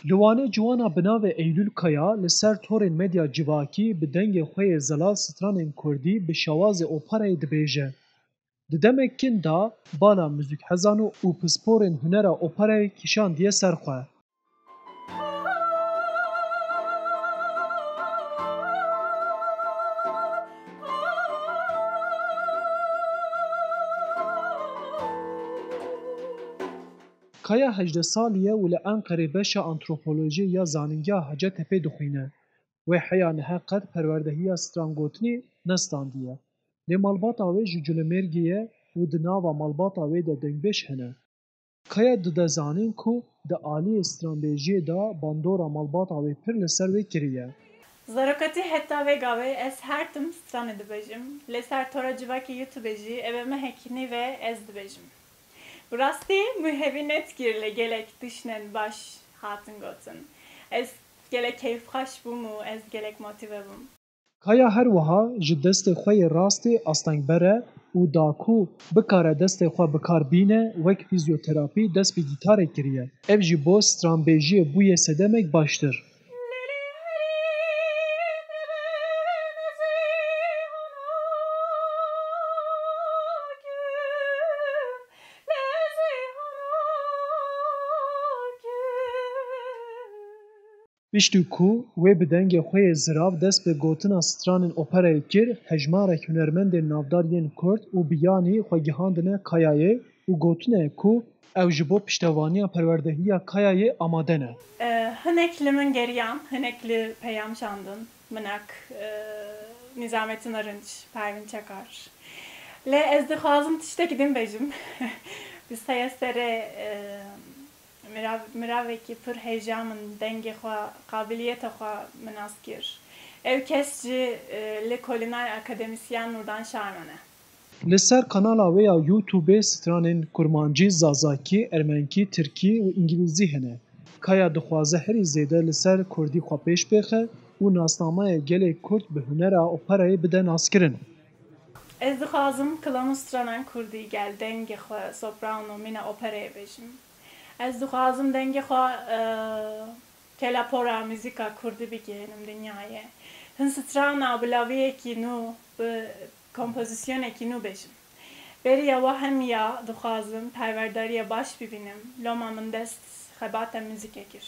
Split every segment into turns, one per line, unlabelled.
Li Wanê ciwana bi navê Eylül Kaya li ser torên medya civakî bi dengê xwe yê zelal stranên Kurdî bi şewazê operayê dibêje. Di demek kin da bala muzîkhezan û pisporên hunera operayê kîşandiye ser xwe. Kaya 18 salî ye û li Enqerê beşa antropolojî ya zanîngeha Hacettepe dixwîne. Wê heya niha qet perwerdehiya strangotinê nestandiye. Lê malbata wê ji Culêmêrgê ye û di nava malbata wê de dengbêj hene. Kaya dide zanîn ku di aliyê stranbêjiyê da bandora malbata wê pir li ser wê kiriye.
Zarokatî heta vê gavê ez her tim stranê dibêjim. Lê ser tora civakê YouTube jî ev me hekînî ve ez dibêjim. Bi rastî min hevî netgir lê gelek tiştên baş hatin gotin. Ez gelek keyfxweş bûm û ez gelek motive bûm.
Kaya her wiha ji destê xwe yê rastê astengber e û da ku bikare destê xwe bikarbîne wek fîzyoterapî dest bi gîtarê kiriye. Ev jî bo stranbêjiyê bûyê sedemek baştir. Piştî ku wê bi dengê xwe yê zirav dest bi gotina stranên operayê kir, hejmarek hunermendên navdar yên Kurd û biyanî xwe gihandine Kayayê û gotine ku ew ji bo piştevaniya perwerdehiya Kayayê amade ne.
Hinek li min geriyan, hinek li peyam şandin, minak Nizamettin Arınç, Pervin Çakar. Lê ez dixwazim tiştekî din bêjim. Bi seyesserê miravekî pir hêja min dengê xwe, qabiliyeta xwe min nas kir. Ev kes jî li Kolîner Akademisyen Nurdan Şarman e.
Li ser kanala wê ya YouTubeê stranên kurmancî, zazakî, ermenkî, tirkî û îngilîzî hene. Kaya dixwaze herî zêde li ser Kurdî xwe pêş bixe û nasnameya gelê Kurd bi hunera operayê bide naskirin.
Ez dixwazim kilamû stranan Kurdî gel dengê xwe soprano mîna operayê bêjim. Ez dixwazim dengê xwe kelapora muzîka Kurdî bigihînim dinyayê. Hin strana bilaviyekî nû bi kompozisyonekî nû bêjim. Beriya we hemiya dixwazim perwerdariya baş bibînim. Loma min dest xebata muzîkê kir.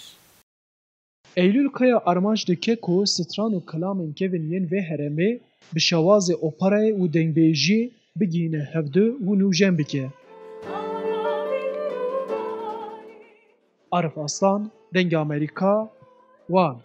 Eylül Kaya armanc dike ku stran û kelamên kevên yên vê herêmê bi şewazê operayê û dengbêjiyê bigihîne hevdû û nûjen bike. Arif Aslan, Dengê Amerîka, Wan.